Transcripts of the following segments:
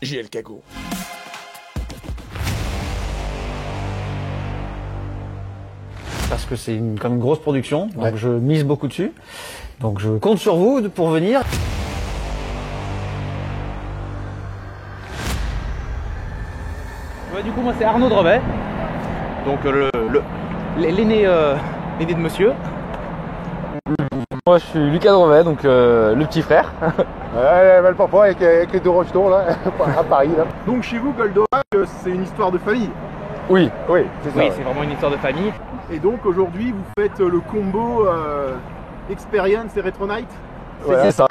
JL Kago. Parce que c'est comme une grosse production, donc je mise beaucoup dessus. Donc je compte sur vous pour venir. Du coup, moi c'est Arnaud Drevet, donc l'aîné de monsieur. Moi je suis Lucas Drevet, donc le petit frère. Ouais, le papa avec les deux rejetons là, à Paris là. Donc chez vous, Goldorak, c'est une histoire de famille. Oui, c'est ça. Oui, c'est vraiment une histoire de famille. Et donc aujourd'hui, vous faites le combo Experience et Retronite. C'est ça.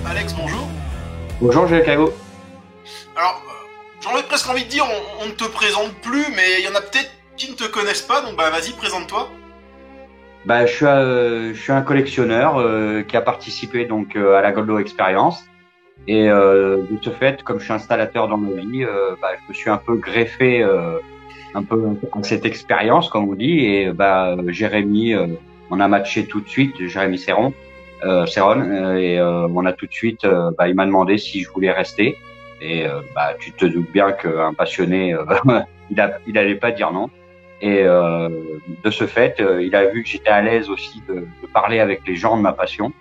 Alex, bonjour. Bonjour, JL Kago. Alors, j'aurais presque envie de dire, on ne te présente plus, mais il y en a peut-être qui ne te connaissent pas, donc bah vas-y, présente-toi. Bah, je suis un collectionneur qui a participé donc à la Goldo Experience. Et de ce fait, comme je suis installateur dans ma vie, je me suis un peu greffé un peu à cette expérience, comme on dit. Et Jérémy, on a matché tout de suite, Jérémy Serron, on a tout de suite, il m'a demandé si je voulais rester. Et tu te doutes bien qu'un passionné, il allait pas dire non. Et de ce fait, il a vu que j'étais à l'aise aussi de parler avec les gens de ma passion.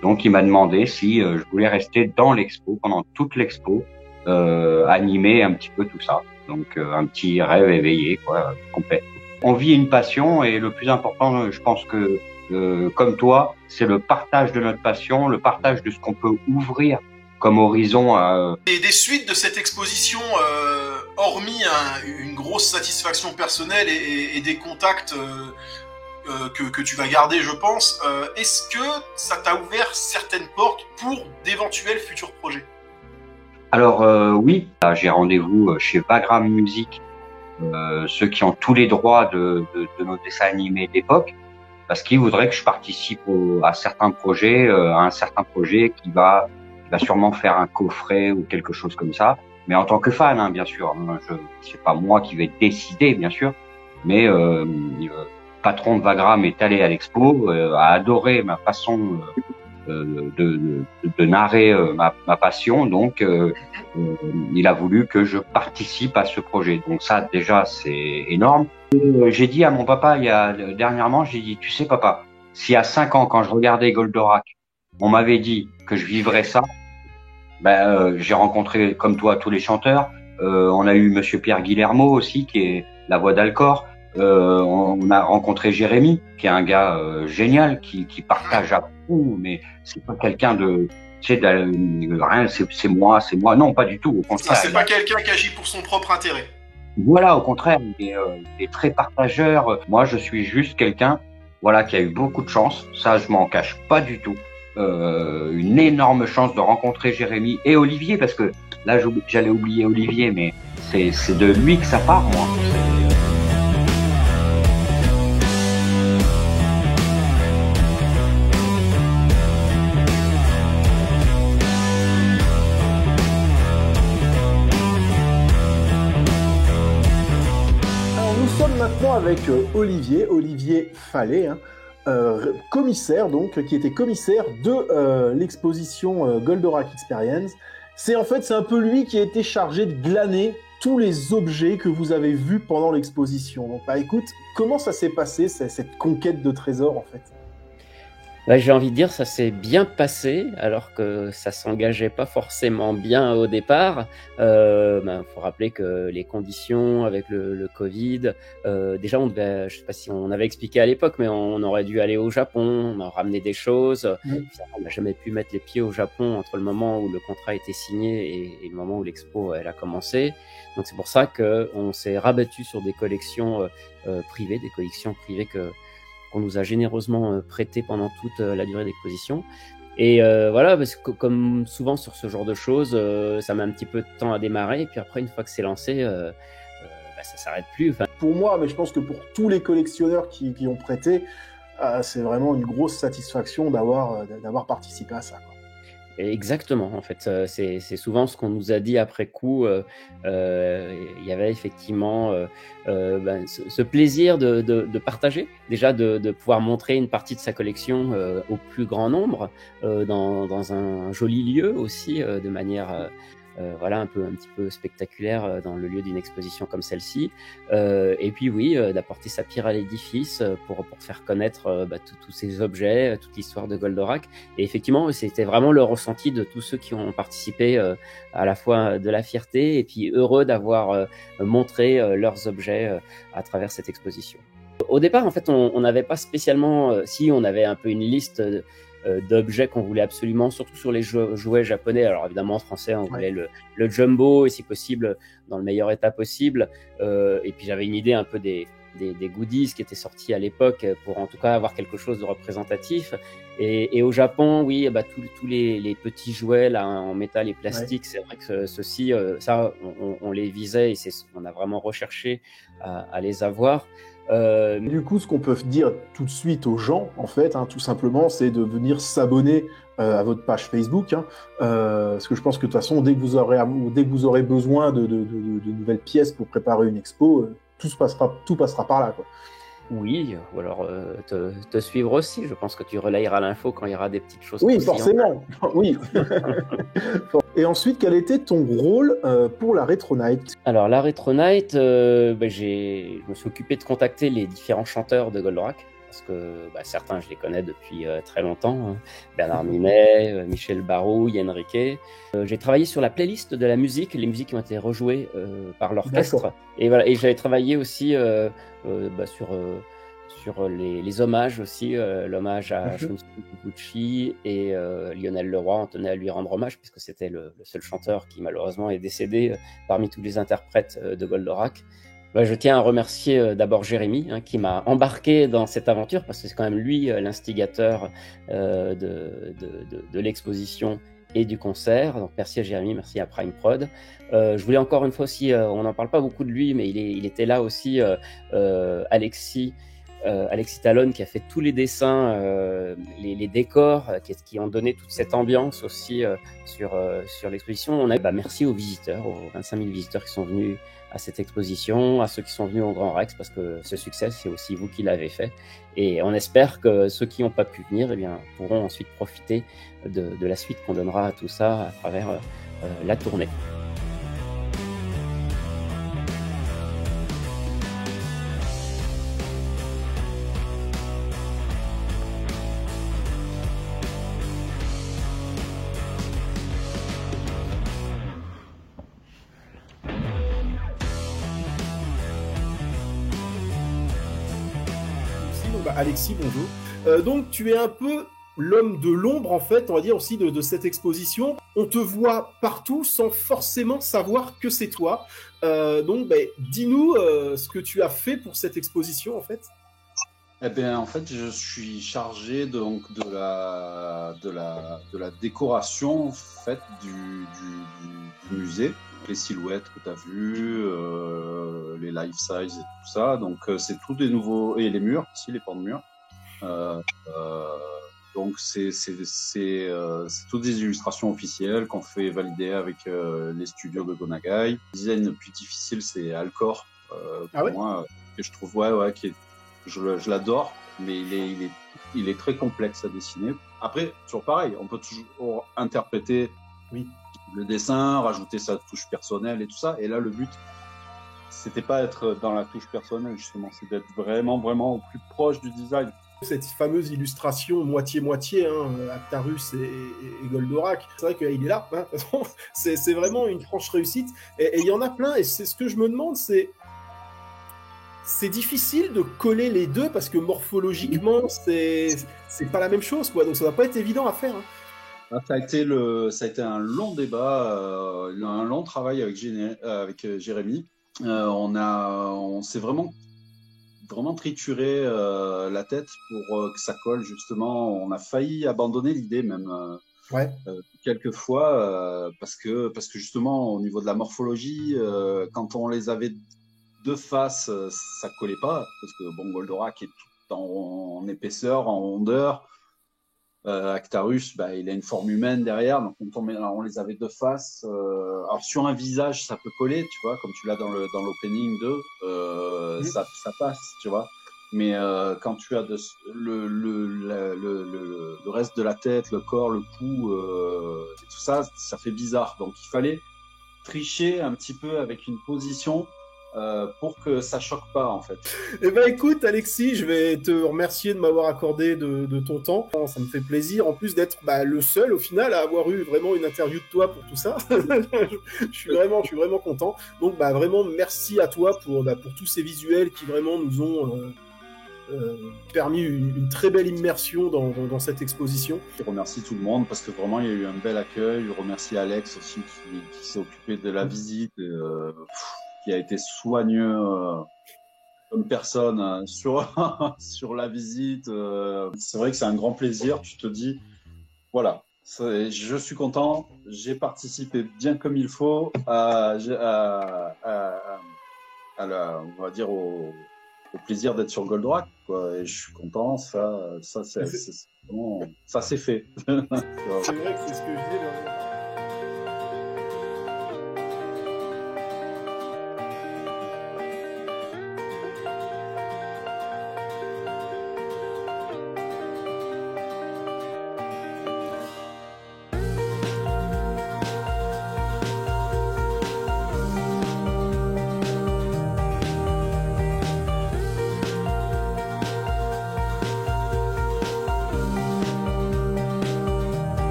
Donc il m'a demandé si je voulais rester dans l'expo pendant toute l'expo, animer un petit peu tout ça. Donc un petit rêve éveillé, quoi, complet. On vit une passion et le plus important, je pense que comme toi, c'est le partage de notre passion, le partage de ce qu'on peut ouvrir comme horizon. Des suites de cette exposition, hormis une grosse satisfaction personnelle et des contacts que tu vas garder, je pense, est-ce que ça t'a ouvert certaines portes pour d'éventuels futurs projets? Alors oui, j'ai rendez-vous chez Vagram Music, ceux qui ont tous les droits de nos dessins animés d'époque, parce qu'ils voudraient que je participe à certains projets, à un certain projet qui va sûrement faire un coffret ou quelque chose comme ça, mais en tant que fan, hein, bien sûr. C'est pas moi qui vais décider, bien sûr, mais patron de Vagram est allé à l'expo, a adoré ma façon de narrer ma passion, donc il a voulu que je participe à ce projet. Donc ça, déjà, c'est énorme. J'ai dit à mon papa dernièrement, j'ai dit, tu sais papa, si à 5 ans, quand je regardais Goldorak, on m'avait dit que je vivrais ça, j'ai rencontré comme toi tous les chanteurs. On a eu Monsieur Pierre Guillermo aussi, qui est la voix d'Alcor. On a rencontré Jérémy, qui est un gars génial, qui partage à fond, mais c'est pas quelqu'un de, tu sais, rien, c'est moi. Non, pas du tout. Au contraire. C'est pas quelqu'un qui agit pour son propre intérêt. Voilà, au contraire, il est très partageur. Moi, je suis juste quelqu'un, voilà, qui a eu beaucoup de chance. Ça, je m'en cache pas du tout. Une énorme chance de rencontrer Jérémy et Olivier, parce que là, j'allais oublier Olivier, mais c'est de lui que ça part, moi. Maintenant avec Olivier Fallet, hein, commissaire donc, qui était commissaire de l'exposition Goldorak Experience. C'est un peu lui qui a été chargé de glaner tous les objets que vous avez vus pendant l'exposition. Donc écoute, comment ça s'est passé cette conquête de trésors en fait? Bah, j'ai envie de dire ça s'est bien passé alors que ça s'engageait pas forcément bien au départ. Faut rappeler que les conditions avec le Covid, déjà on devait, je sais pas si on avait expliqué à l'époque, mais on aurait dû aller au Japon, on a ramené des choses. Finalement, on n'a jamais pu mettre les pieds au Japon entre le moment où le contrat a été signé et le moment où l'expo elle a commencé. Donc c'est pour ça que on s'est rabattu sur des collections privées, des collections privées qu'on nous a généreusement prêté pendant toute la durée d'exposition. Et voilà, parce que comme souvent sur ce genre de choses, ça met un petit peu de temps à démarrer, et puis après, une fois que c'est lancé, ça s'arrête plus. Enfin, Pour moi, mais je pense que pour tous les collectionneurs qui ont prêté, c'est vraiment une grosse satisfaction d'avoir participé à ça, quoi. exactement, en fait, c'est souvent ce qu'on nous a dit après coup. Il y avait effectivement ce plaisir de partager, déjà de pouvoir montrer une partie de sa collection au plus grand nombre, dans un joli lieu aussi, de manière voilà un petit peu spectaculaire dans le lieu d'une exposition comme celle-ci. Et puis oui, d'apporter sa pierre à l'édifice pour faire connaître tous ces objets, toute l'histoire de Goldorak. Et effectivement, c'était vraiment le ressenti de tous ceux qui ont participé, à la fois de la fierté et puis heureux d'avoir montré leurs objets à travers cette exposition. Au départ, en fait, on n'avait pas spécialement, si on avait un peu une liste d'objets qu'on voulait absolument, surtout sur les jouets japonais. Alors évidemment en français on voulait le jumbo et si possible dans le meilleur état possible, et puis j'avais une idée un peu des goodies qui étaient sortis à l'époque pour en tout cas avoir quelque chose de représentatif. Et au Japon, oui, tous les petits jouets là en métal et plastique, c'est vrai que ceux-ci, ça on les visait et on a vraiment recherché à les avoir. Du coup, ce qu'on peut dire tout de suite aux gens, en fait, tout simplement, c'est de venir s'abonner à votre page Facebook, parce que je pense que de toute façon, dès que vous aurez besoin de nouvelles pièces pour préparer une expo, tout passera par là, quoi. Oui, ou alors te suivre aussi. Je pense que tu relayeras l'info quand il y aura des petites choses. Oui, forcément. Oui. Et ensuite, quel était ton rôle pour la Retro Night? Alors, la Retro Night, je me suis occupé de contacter les différents chanteurs de Goldorak, parce que certains, je les connais depuis très longtemps. Bernard Minet, Michel Barou, Yann Riquet. J'ai travaillé sur la playlist de la musique, les musiques qui ont été rejouées par l'orchestre. Et voilà, et j'avais travaillé aussi sur les hommages aussi, l'hommage à Shunsuke Kikuchi et Lionel Leroy. On tenait à lui rendre hommage puisque c'était le seul chanteur qui malheureusement est décédé parmi tous les interprètes de Goldorak. Je tiens à remercier d'abord Jérémy qui m'a embarqué dans cette aventure parce que c'est quand même lui l'instigateur de l'exposition et du concert. Donc merci à Jérémy, merci à Prime Prod. Je voulais encore une fois aussi, on n'en parle pas beaucoup de lui, mais il était là aussi, Alexis Talon qui a fait tous les dessins, les décors qui ont donné toute cette ambiance aussi sur l'exposition. Merci aux visiteurs, aux 25 000 visiteurs qui sont venus à cette exposition, à ceux qui sont venus au Grand Rex, parce que ce succès, c'est aussi vous qui l'avez fait. Et on espère que ceux qui n'ont pas pu venir pourront ensuite profiter de la suite qu'on donnera à tout ça à travers la tournée. Alexis, bonjour. Donc tu es un peu l'homme de l'ombre, en fait, on va dire aussi de cette exposition. On te voit partout sans forcément savoir que c'est toi. Donc dis-nous ce que tu as fait pour cette exposition, en fait. En fait, je suis chargé donc de la décoration en fait du musée, les silhouettes que tu as vues, les life size et tout ça. Donc c'est tout des nouveaux et les murs, aussi les pans de murs. Donc c'est toutes des illustrations officielles qu'on fait valider avec les studios de Gonagai. Le design le plus difficile, c'est Alcor pour moi, que je trouve je l'adore, mais il est très complexe à dessiner. Après, toujours pareil, on peut toujours interpréter le dessin, rajouter sa touche personnelle et tout ça. Et là, le but, c'était pas être dans la touche personnelle, justement, c'est d'être vraiment, vraiment au plus proche du design. Cette fameuse illustration moitié-moitié, Actarus et Goldorak, c'est vrai qu'il est là, c'est vraiment une franche réussite, et il y en a plein, et c'est ce que je me demande, c'est difficile de coller les deux, parce que morphologiquement, c'est pas la même chose, quoi, donc ça va pas être évident à faire. Ça a été un long débat, un long travail avec Jérémy. On s'est vraiment trituré la tête pour que ça colle, justement. On a failli abandonner l'idée même quelques fois parce que justement au niveau de la morphologie, quand on les avait de face, ça collait pas, parce que bon, Goldorak est tout en épaisseur, en hondeur. Actarus, il a une forme humaine derrière, donc on les avait de face. Alors sur un visage, ça peut coller, tu vois, comme tu l'as dans l'opening 2, ça passe, tu vois. Mais quand tu as le reste de la tête, le corps, le cou, et tout ça, ça fait bizarre. Donc il fallait tricher un petit peu avec une position pour que ça choque pas, en fait. Eh ben écoute, Alexis, je vais te remercier de m'avoir accordé de ton temps. Ça me fait plaisir, en plus d'être le seul au final à avoir eu vraiment une interview de toi pour tout ça. je suis vraiment content. Donc vraiment merci à toi pour tous ces visuels qui vraiment nous ont permis une très belle immersion dans cette exposition. Je remercie tout le monde parce que vraiment il y a eu un bel accueil. Je remercie Alex aussi qui s'est occupé de la visite. Qui a été soigneux comme personne sur la visite. C'est vrai que c'est un grand plaisir. Tu te dis, voilà, je suis content, j'ai participé bien comme il faut on va dire au plaisir d'être sur Goldorak, quoi. Et je suis content, ça c'est vraiment, ça c'est fait. C'est vrai que c'est ce que je dis.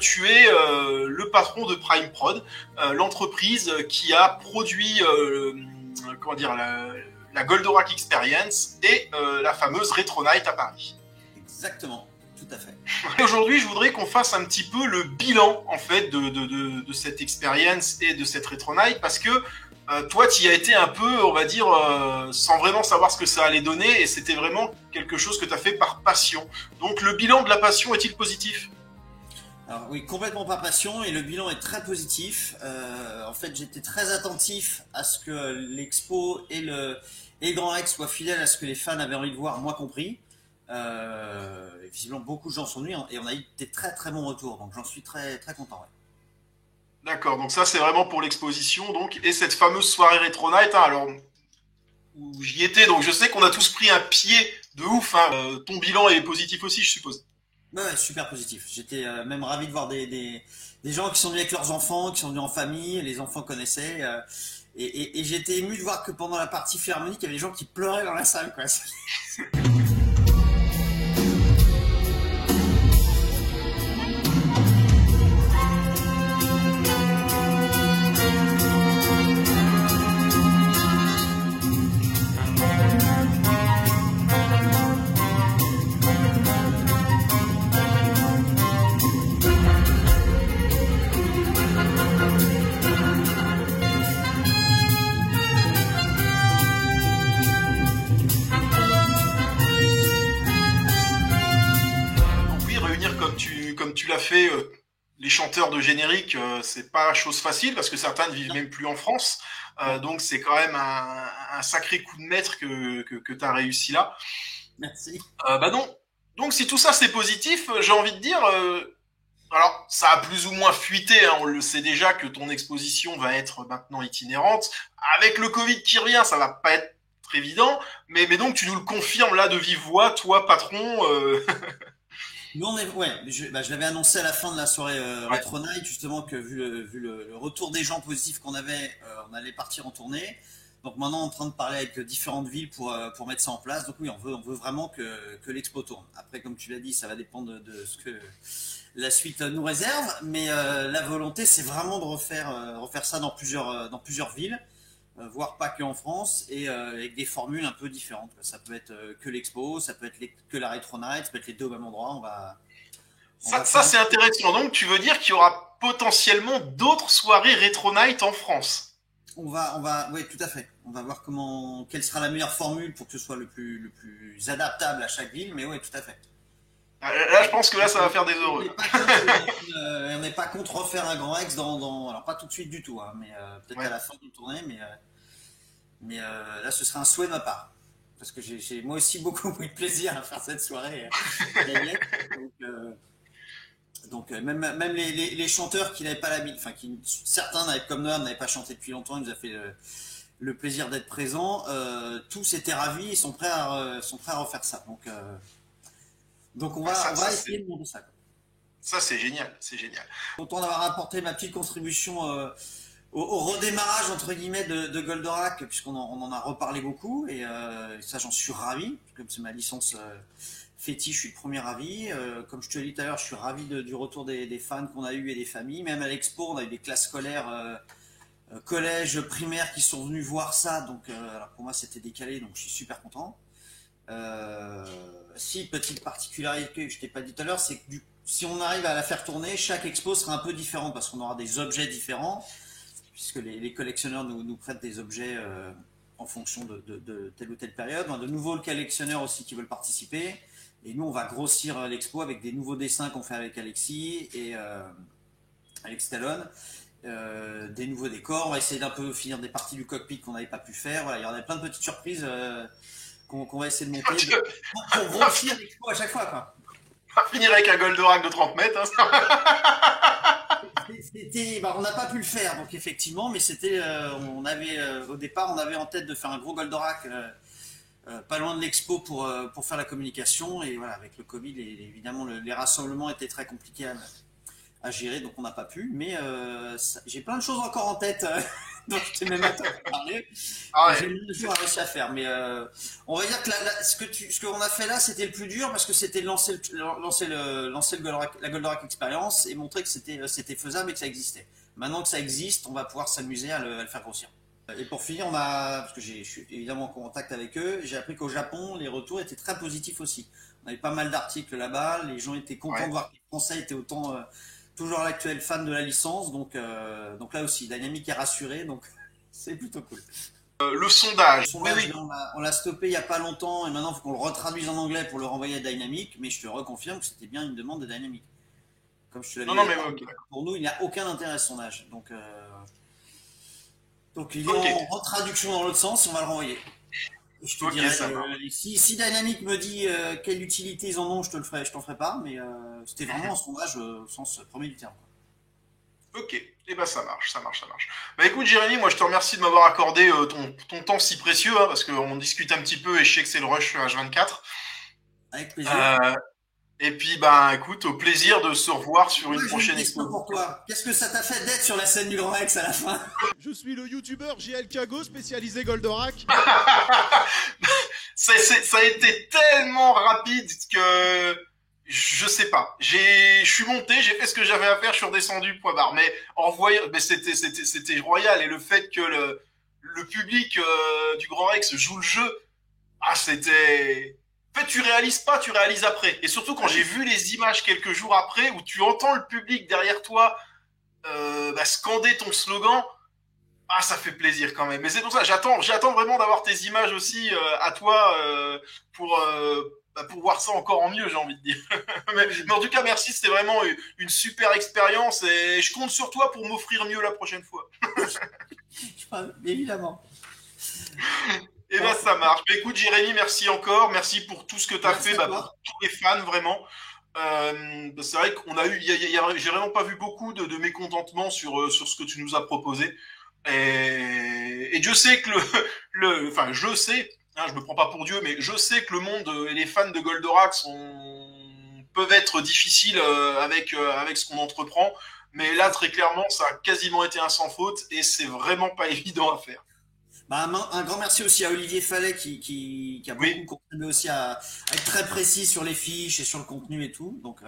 Tu es le patron de Prime Prod, l'entreprise qui a produit la Goldorak Experience et la fameuse Retro Night à Paris. Exactement, tout à fait. Et aujourd'hui, je voudrais qu'on fasse un petit peu le bilan en fait de cette expérience et de cette Retro Night, parce que toi, tu y as été un peu, on va dire, sans vraiment savoir ce que ça allait donner, et c'était vraiment quelque chose que tu as fait par passion. Donc le bilan de la passion est-il positif ? Alors oui, complètement par passion, et le bilan est très positif. En fait, j'étais très attentif à ce que l'expo et le Grand Rex soient fidèles à ce que les fans avaient envie de voir, moi compris. Visiblement, beaucoup de gens sont venus et on a eu des très très bons retours, donc j'en suis très très content. Ouais. D'accord, donc ça c'est vraiment pour l'exposition, donc, et cette fameuse soirée Retro Night, hein, alors, où j'y étais, donc je sais qu'on a tous pris un pied de ouf, hein. Ton bilan est positif aussi, je suppose. Ouais, super positif. J'étais même ravi de voir des gens qui sont venus avec leurs enfants, qui sont venus en famille, les enfants connaissaient, et j'étais ému de voir que pendant la partie philharmonique, il y avait des gens qui pleuraient dans la salle, quoi. Comme tu l'as fait, les chanteurs de générique, c'est pas chose facile parce que certains ne vivent même plus en France. Donc c'est quand même un sacré coup de maître que tu as réussi là. Merci. Donc si tout ça c'est positif, j'ai envie de dire, alors ça a plus ou moins fuité, hein, on le sait déjà que ton exposition va être maintenant itinérante. Avec le Covid qui revient, ça va pas être très évident, mais donc tu nous le confirmes là de vive voix, toi patron. Nous, je l'avais annoncé à la fin de la soirée Retro Night, justement, que vu le retour des gens positifs qu'on avait, on allait partir en tournée. Donc maintenant, on est en train de parler avec différentes villes pour mettre ça en place. Donc oui, on veut vraiment que l'expo tourne. Après, comme tu l'as dit, ça va dépendre de ce que la suite nous réserve. Mais la volonté, c'est vraiment de refaire ça dans plusieurs villes. Voire pas que en France, et avec des formules un peu différentes. Ça peut être que l'expo, ça peut être que la Retro Night, ça peut être les deux au même endroit. Ça c'est intéressant. Donc tu veux dire qu'il y aura potentiellement d'autres soirées Retro Night en France? Oui, tout à fait. On va voir quelle sera la meilleure formule pour que ce soit le plus adaptable à chaque ville, mais oui, tout à fait. Là, je pense que là, ça va faire des heureux. On n'est pas contre refaire un Grand Rex alors pas tout de suite du tout, hein, mais peut-être à la fin d'une tournée, mais là, ce serait un souhait de ma part. Parce que j'ai moi aussi beaucoup pris de plaisir à faire cette soirée. Donc même les chanteurs qui n'avaient pas l'habitude, enfin, certains comme Noam n'avaient pas chanté depuis longtemps, ils nous a fait le plaisir d'être présents. Tous étaient ravis et sont prêts à refaire ça. Donc on va essayer de monter ça. Ça, c'est génial, c'est génial. Content d'avoir apporté ma petite contribution au redémarrage entre guillemets de Goldorak, puisqu'on en a reparlé beaucoup, et ça j'en suis ravi, comme c'est ma licence fétiche, je suis le premier ravi. Comme je te l'ai dit tout à l'heure, je suis ravi du retour des fans qu'on a eu et des familles. Même à l'expo, on a eu des classes scolaires, collège, primaire, qui sont venus voir ça, donc alors pour moi c'était décalé, donc je suis super content. Si, petite particularité que je t'ai pas dit tout à l'heure, c'est que si on arrive à la faire tourner, chaque expo sera un peu différente parce qu'on aura des objets différents, puisque les collectionneurs nous prêtent des objets en fonction de telle ou telle période. On a de nouveaux collectionneurs aussi qui veulent participer, et nous on va grossir l'expo avec des nouveaux dessins qu'on fait avec Alexis et Alex Stallone, des nouveaux décors. On va essayer d'un peu finir des parties du cockpit qu'on n'avait pas pu faire. Voilà, il y en a plein de petites surprises qu'on va essayer de monter pour grossir l'expo à chaque fois, quoi. On va finir avec un Goldorak de 30 mètres. Hein. On n'a pas pu le faire, donc effectivement, mais c'était, au départ, on avait en tête de faire un gros Goldorak pas loin de l'expo pour faire la communication, et voilà, avec le Covid, évidemment, les rassemblements étaient très compliqués à gérer, donc on n'a pas pu, mais j'ai plein de choses encore en tête. Donc je t'ai même pas parlé. J'ai une jour à réussir à faire, mais on va dire que ce qu'on a fait là, c'était le plus dur parce que c'était de lancer la Goldorak Experience et montrer que c'était faisable et que ça existait. Maintenant que ça existe, on va pouvoir s'amuser à le faire grossir. Et pour finir, parce que je suis évidemment en contact avec eux, j'ai appris qu'au Japon, les retours étaient très positifs aussi. On avait pas mal d'articles là-bas, les gens étaient contents de voir que les Français étaient autant toujours à l'actuel fan de la licence, donc là aussi, Dynamic est rassuré, donc c'est plutôt cool. Le sondage, oui. On l'a stoppé il n'y a pas longtemps, et maintenant il faut qu'on le retraduise en anglais pour le renvoyer à Dynamic, mais je te reconfirme que c'était bien une demande de Dynamic. Comme je te l'avais dit, pour nous, il n'y a aucun intérêt à ce sondage. Donc il est en retraduction dans l'autre sens, on va le renvoyer. Et je te dirai, si Dynamic me dit quelle utilité ils en ont, je t'en ferai pas, mais c'était vraiment un sondage au sens premier du terme. Ok, et ben ça marche. Bah écoute Jérémy, moi je te remercie de m'avoir accordé ton temps si précieux, hein, parce qu'on discute un petit peu et je sais que c'est le rush H24. Avec plaisir. Et puis bah écoute, au plaisir de se revoir sur une prochaine expo. Pour toi, qu'est-ce que ça t'a fait d'être sur la scène du Grand Rex à la fin? Je suis le youtubeur GL Kago, spécialisé Goldorak. Ça a été tellement rapide que je sais pas. Je suis monté, j'ai fait ce que j'avais à faire, je suis redescendu, point barre. Mais en voyant, mais c'était royal, et le fait que le public du Grand Rex joue le jeu, c'était. En fait, tu réalises après. Et surtout quand j'ai vu les images quelques jours après, où tu entends le public derrière toi scander ton slogan, ça fait plaisir quand même. Mais c'est pour ça, j'attends vraiment d'avoir tes images aussi à toi pour voir ça encore en mieux, j'ai envie de dire. mais en tout cas, merci, c'était vraiment une super expérience et je compte sur toi pour m'offrir mieux la prochaine fois. Évidemment. Et ça marche. Mais écoute Jérémy, merci encore, merci pour tout ce que tu as fait, pour tous les fans vraiment. C'est vrai qu'on a eu, j'ai vraiment pas vu beaucoup de mécontentement sur ce que tu nous as proposé. Et Dieu sait que je sais, hein, je me prends pas pour Dieu, mais je sais que le monde et les fans de Goldorak peuvent être difficiles avec ce qu'on entreprend. Mais là, très clairement, ça a quasiment été un sans faute et c'est vraiment pas évident à faire. Un grand merci aussi à Olivier Fallet qui a beaucoup contribué aussi à être très précis sur les fiches et sur le contenu et tout. Donc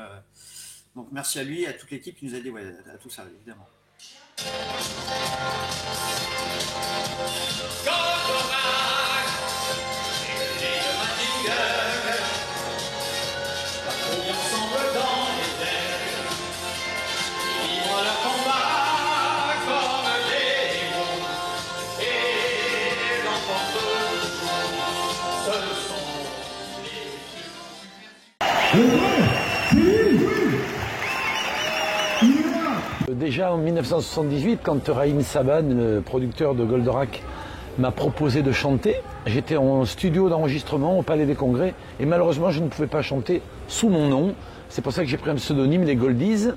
merci à lui et à toute l'équipe qui nous a aidé à tout ça, évidemment. Déjà en 1978, quand Raïm Saban, le producteur de Goldorak, m'a proposé de chanter, j'étais en studio d'enregistrement au Palais des Congrès et malheureusement je ne pouvais pas chanter sous mon nom. C'est pour ça que j'ai pris un pseudonyme, les Goldies.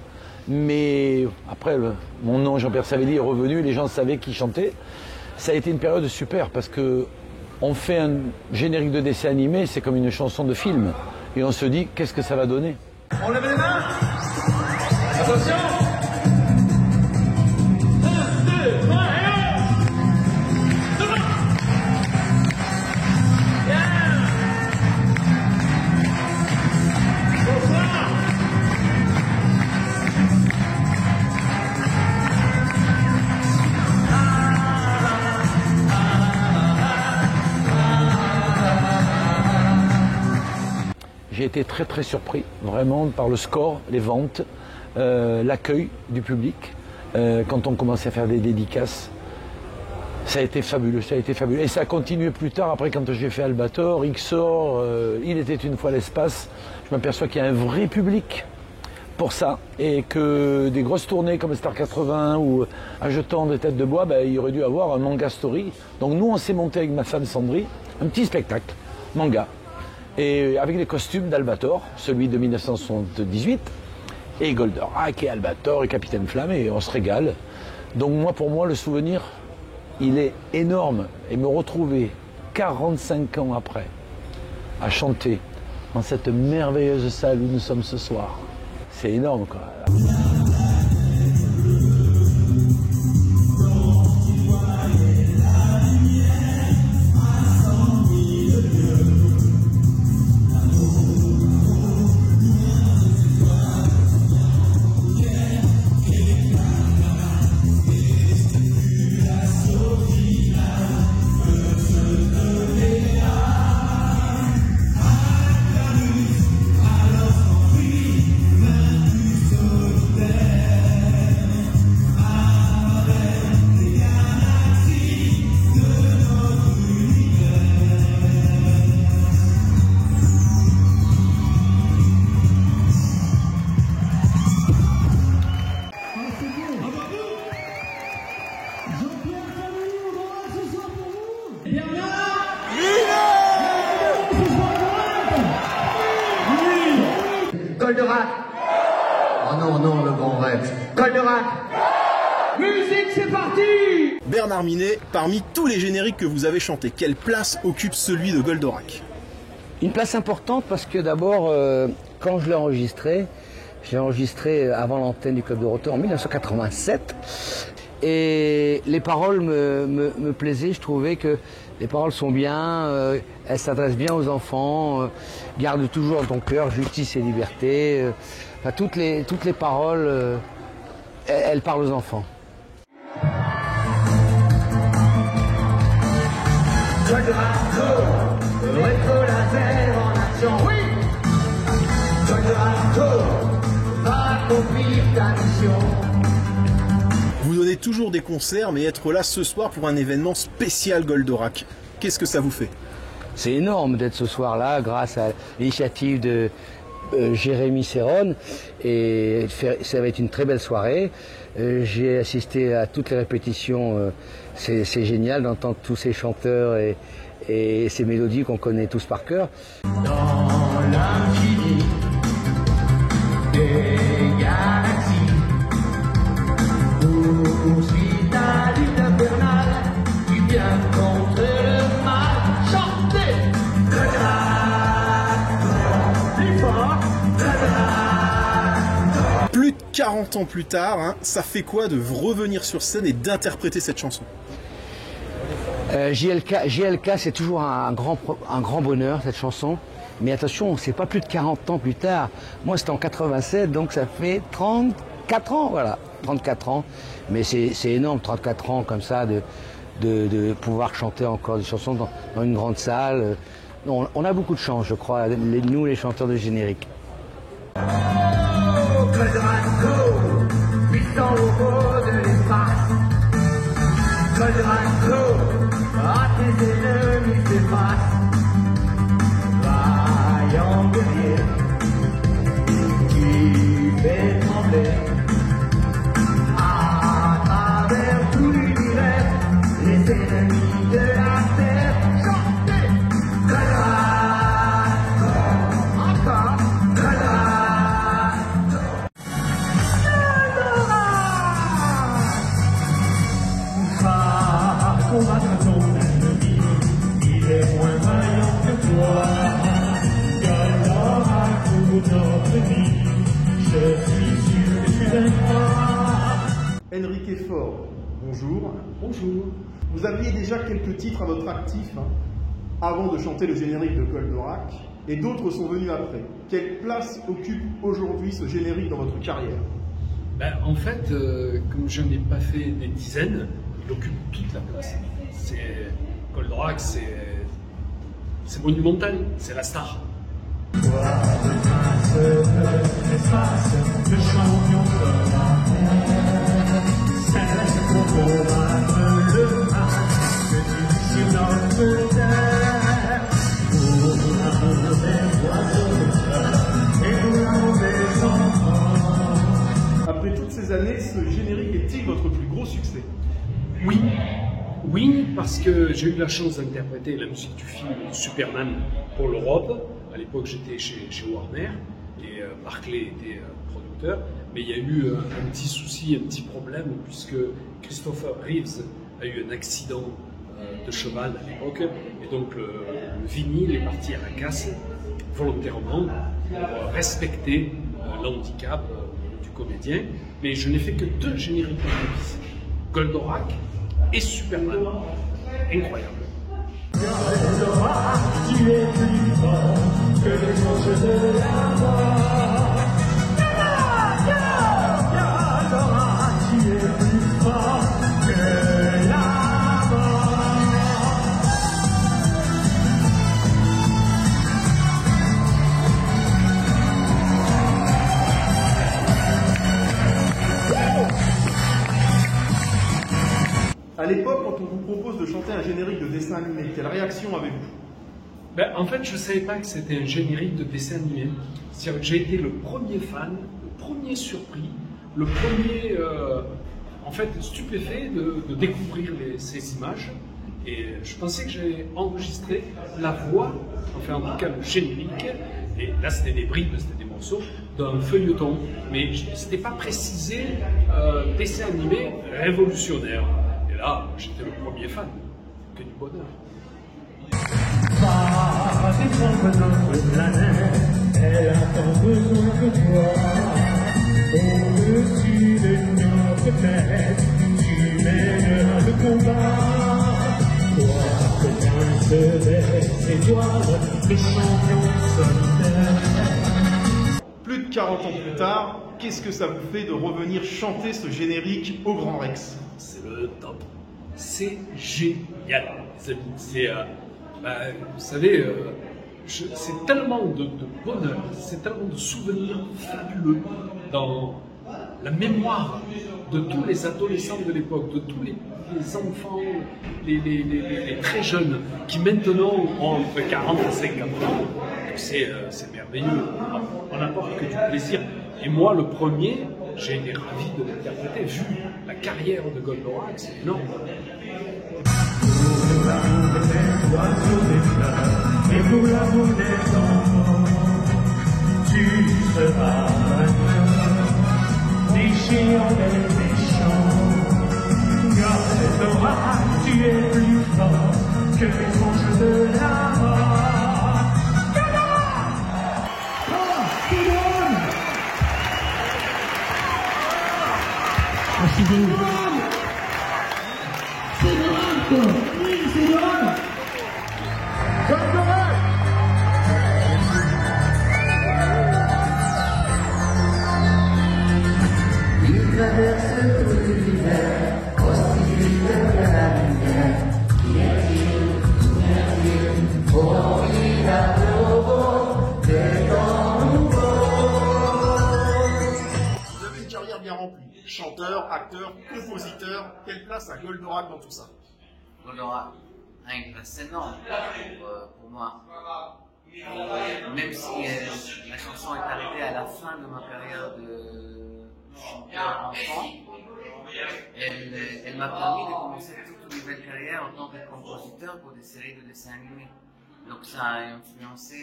Mais après, mon nom Jean-Pierre Savelli est revenu, les gens savaient qui chantait. Ça a été une période super parce que on fait un générique de dessin animé, c'est comme une chanson de film. Et on se dit, qu'est-ce que ça va donner? On lève les mains. Attention. J'ai été très très surpris, vraiment, par le score, les ventes, l'accueil du public. Quand on commençait à faire des dédicaces, ça a été fabuleux, Et ça a continué plus tard, après quand j'ai fait Albator, Xor, Il était une fois l'espace. Je m'aperçois qu'il y a un vrai public pour ça. Et que des grosses tournées comme Star 80 ou À jetant des têtes de bois, il y aurait dû avoir un manga story. Donc nous, on s'est monté avec ma femme Sandry, un petit spectacle, manga. Et avec les costumes d'Albator, celui de 1978, et Goldorak, et Albator, et Capitaine Flamme, et on se régale. Donc moi, pour moi, le souvenir, il est énorme. Et me retrouver 45 ans après, à chanter dans cette merveilleuse salle où nous sommes ce soir, c'est énorme, quoi. Goldorak. Oh non, le Grand Rex. Goldorak. Musique, c'est parti! Bernard Minet, parmi tous les génériques que vous avez chantés, quelle place occupe celui de Goldorak? Une place importante parce que d'abord, quand je l'ai enregistré avant l'antenne du Club Dorothée en 1987. Et les paroles me plaisaient, je trouvais que les paroles sont bien, elles s'adressent bien aux enfants, garde toujours dans ton cœur justice et liberté. Enfin, toutes les paroles, elles parlent aux enfants. Rétro-laser en action, oui! Va accomplir ta mission. Vous donnez toujours des concerts, mais être là ce soir pour un événement spécial Goldorak, qu'est-ce que ça vous fait? C'est énorme d'être ce soir-là grâce à l'initiative de Jérémy Serron, et ça va être une très belle soirée. J'ai assisté à toutes les répétitions, c'est génial d'entendre tous ces chanteurs et ces mélodies qu'on connaît tous par cœur. Dans l'infini des galaxies, poursuit ta lutte infernale, tu viens contre le mal, chantez le grâce, plus fort, le grâce. Plus de 40 ans plus tard, hein, ça fait quoi de revenir sur scène et d'interpréter cette chanson? JLK, c'est toujours un grand bonheur, cette chanson. Mais attention, c'est pas plus de 40 ans plus tard. Moi, c'était en 87, donc ça fait 34 ans, voilà. 34 ans. Mais c'est énorme, 34 ans comme ça, de pouvoir chanter encore des chansons dans une grande salle. On a beaucoup de chance, je crois, nous, les chanteurs de générique. Puissant robot de l'espace, à tes ennemis s'efface, vaillant guerrier, qui fait trembler, à travers tout l'univers, les ennemis de la terre, chantez, encore, combattre ton ennemi, il est moins vaillant que toi. Goldorak pour notre vie, je suis sûr que tu vaincras. Enrique Faure, bonjour. Bonjour. Vous aviez déjà quelques titres à votre actif, hein, avant de chanter le générique de Goldorak, et d'autres sont venus après. Quelle place occupe aujourd'hui ce générique dans votre carrière? En fait, comme je n'ai pas fait des dizaines, il occupe toute la place. Goldorak, c'est monumental, c'est la star. Toi, le prince de l'espace, le champion de la terre, c'est pour combattre le mal que tu sur notre terre. Pour l'amour des oiseaux et pour l'amour des enfants. Après toutes ces années, ce générique est-il votre plus gros succès? Oui, parce que j'ai eu la chance d'interpréter la musique du film Superman pour l'Europe. À l'époque, j'étais chez Warner et Barclay était producteur. Mais il y a eu un petit souci, un petit problème, puisque Christopher Reeves a eu un accident de cheval à l'époque. Et donc, le vinyle est parti à la casse volontairement pour respecter l'handicap du comédien. Mais je n'ai fait que 2 génériques de vie. Goldorak et Superman. Incroyable. Goldorak, tu es plus fort que les anges de la mort. Goldorak, tu es plus fort que la mort. À l'époque, quand on vous propose de chanter un générique de dessin animé, quelle réaction avez-vous? En fait, je ne savais pas que c'était un générique de dessin animé. C'est-à-dire que j'ai été le premier fan, le premier surpris, le premier en fait, stupéfait de découvrir ces images. Et je pensais que j'avais enregistré la voix, enfin en tout cas le générique, Et là, c'était des bribes, c'était des morceaux d'un feuilleton. Mais c'était pas précisé dessin animé révolutionnaire. Et là, j'étais le premier fan. Que du bonheur. Va défendre notre planète, elle a tant besoin de toi. Au-dessus de notre tête, tu mèneras le combat. Toi, le prince des étoiles, le champion solitaire. Plus de 40 ans plus tard, qu'est-ce que ça vous fait de revenir chanter ce générique au Grand Rex? C'est le top. C'est génial. C'est vous savez, c'est tellement de bonheur, c'est tellement de souvenirs fabuleux dans la mémoire de tous les adolescents de l'époque, de tous les enfants, les très jeunes, qui maintenant ont entre 40 et 50 ans. C'est merveilleux, on n'apporte que du plaisir. Et moi, le premier, j'ai été ravi de l'interpréter, vu la carrière de Goldorak, c'est énorme. Pour l'amour des oiseaux des fleurs et pour l'amour des enfants, tu seras vainqueur, déchirant les méchants. Goldorak, tu es plus fort que les anges de la mort. Goldorak! Oh, c'est bon! C'est bon! Oui, c'est bon! Goldorak! Il traverse tout l'univers, aussi vite que la lumière. Oh, il a nouveau des temps nouveaux. Vous avez une carrière bien remplie. Chanteur, acteur, compositeur. Quelle place a Goldorak dans tout ça? Goldorak a une place énorme pour moi. Même si la chanson est arrêtée à la fin de ma carrière de chanteur enfant, elle m'a permis de commencer toute une nouvelle carrière en tant que compositeur pour des séries de dessins animés. Donc ça a influencé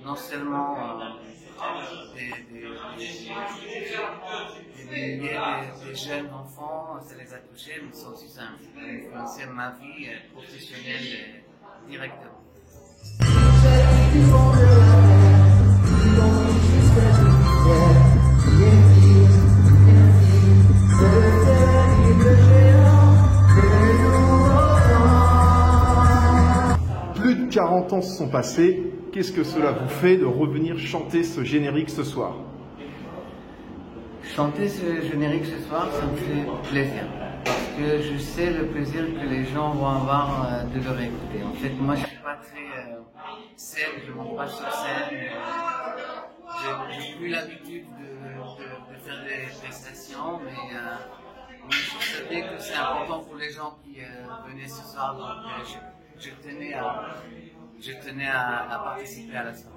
non seulement des milliers de jeunes enfants, ça les a touchés, mais ça aussi ça a influencé ma vie professionnelle directement. Plus de 40 ans se sont passés. Qu'est-ce que cela vous fait de revenir chanter ce générique ce soir? Chanter ce générique ce soir, ça me fait plaisir. Parce que je sais le plaisir que les gens vont avoir de le réécouter. En fait, moi, je ne suis pas très scène, je ne monte pas sur scène. J'ai plus l'habitude de faire des prestations, mais je savais que c'est important pour les gens qui venaient ce soir. Donc, je tenais à participer à la soirée.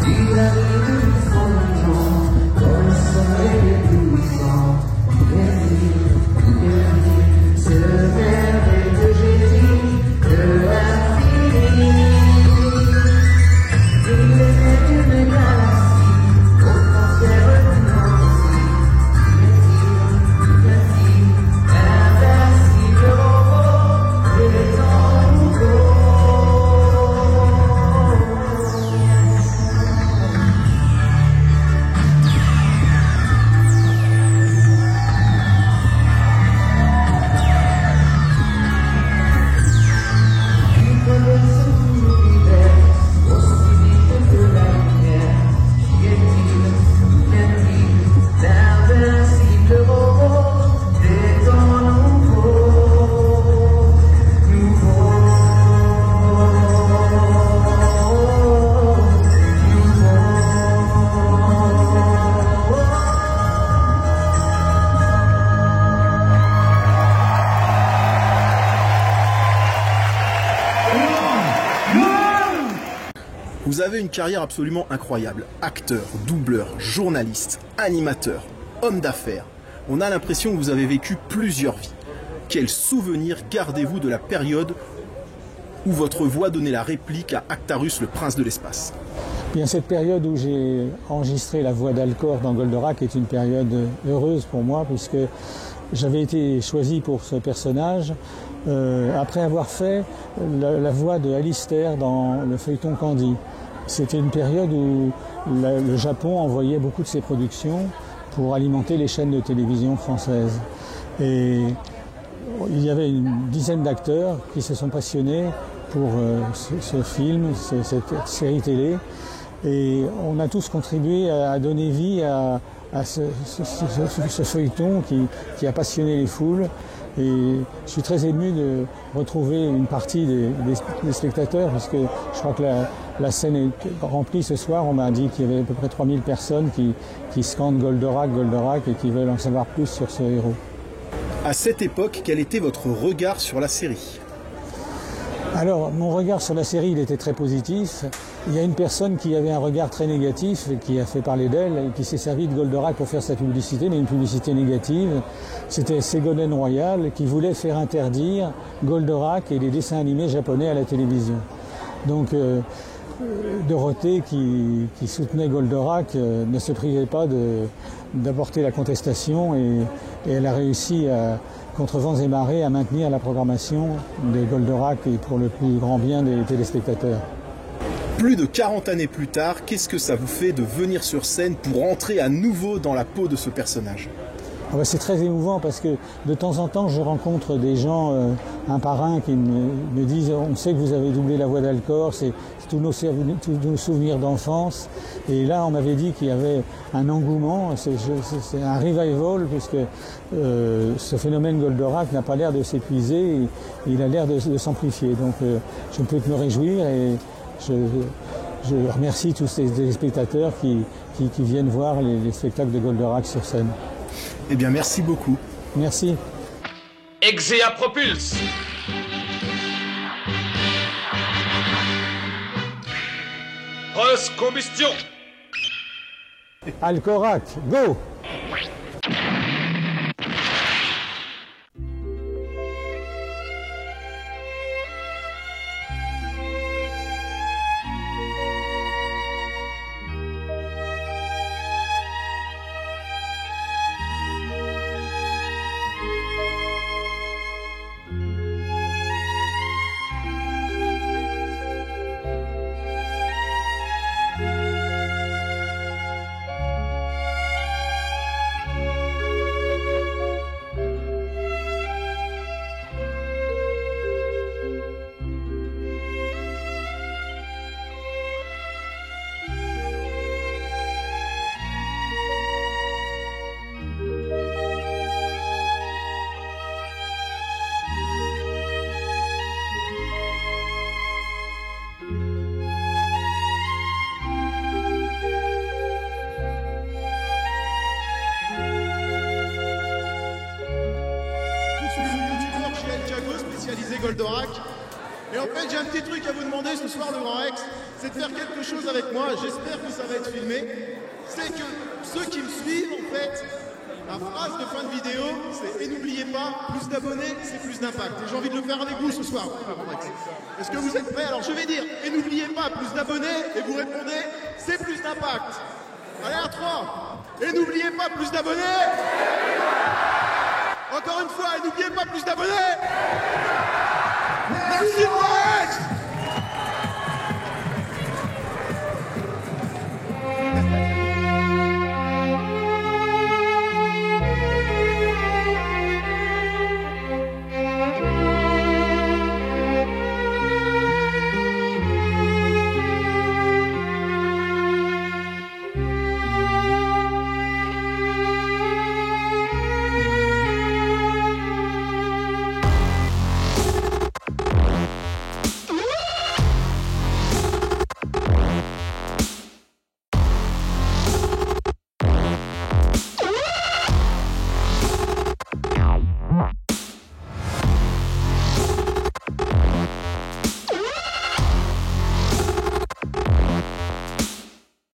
Il a vu son nom. Vous avez une carrière absolument incroyable. Acteur, doubleur, journaliste, animateur, homme d'affaires. On a l'impression que vous avez vécu plusieurs vies. Quel souvenir gardez-vous de la période où votre voix donnait la réplique à Actarus, le prince de l'espace? Bien, cette période où j'ai enregistré la voix d'Alcor dans Goldorak est une période heureuse pour moi, puisque j'avais été choisi pour ce personnage après avoir fait la voix de Alistair dans le feuilleton Candy. C'était une période où le Japon envoyait beaucoup de ses productions pour alimenter les chaînes de télévision françaises. Et il y avait une dizaine d'acteurs qui se sont passionnés pour ce film, cette série télé. Et on a tous contribué à donner vie à ce feuilleton qui a passionné les foules. Et je suis très ému de retrouver une partie des spectateurs, puisque je crois que la scène est remplie ce soir. On m'a dit qu'il y avait à peu près 3000 personnes qui scandent Goldorak, Goldorak, et qui veulent en savoir plus sur ce héros. À cette époque, quel était votre regard sur la série? Alors, mon regard sur la série, il était très positif. Il y a une personne qui avait un regard très négatif, qui a fait parler d'elle, et qui s'est servi de Goldorak pour faire sa publicité, mais une publicité négative. C'était Ségolène Royal, qui voulait faire interdire Goldorak et les dessins animés japonais à la télévision. Donc, Dorothée, qui soutenait Goldorak, ne se privait pas d'apporter la contestation, et elle a réussi contre vents et marées, à maintenir la programmation de Goldorak et pour le plus grand bien des téléspectateurs. Plus de 40 années plus tard, qu'est-ce que ça vous fait de venir sur scène pour entrer à nouveau dans la peau de ce personnage? C'est très émouvant parce que de temps en temps, je rencontre des gens, un par un, qui me disent « On sait que vous avez doublé la voix d'Alcor, c'est tous nos souvenirs d'enfance. » Et là, on m'avait dit qu'il y avait un engouement, c'est un revival, puisque ce phénomène Goldorak n'a pas l'air de s'épuiser, il a l'air de s'amplifier. Donc je ne peux que me réjouir, et je remercie tous ces téléspectateurs qui viennent voir les spectacles de Goldorak sur scène. Eh bien, merci beaucoup. Merci. Exea propulse. Post-combustion. Alcorac, go! Goldorak. Et en fait, j'ai un petit truc à vous demander ce soir, le Grand Rex, c'est de faire quelque chose avec moi. J'espère que ça va être filmé. C'est que ceux qui me suivent, en fait, la phrase de fin de vidéo, c'est « Et n'oubliez pas, plus d'abonnés, c'est plus d'impact ». Et j'ai envie de le faire avec vous ce soir, Grand Rex. Est-ce que vous êtes prêts? Alors je vais dire « Et n'oubliez pas, plus d'abonnés » et vous répondez « C'est plus d'impact ». Allez, à 3. Et n'oubliez pas, plus d'abonnés. Encore une fois, et n'oubliez pas, plus d'abonnés. Merci, Grand Rex.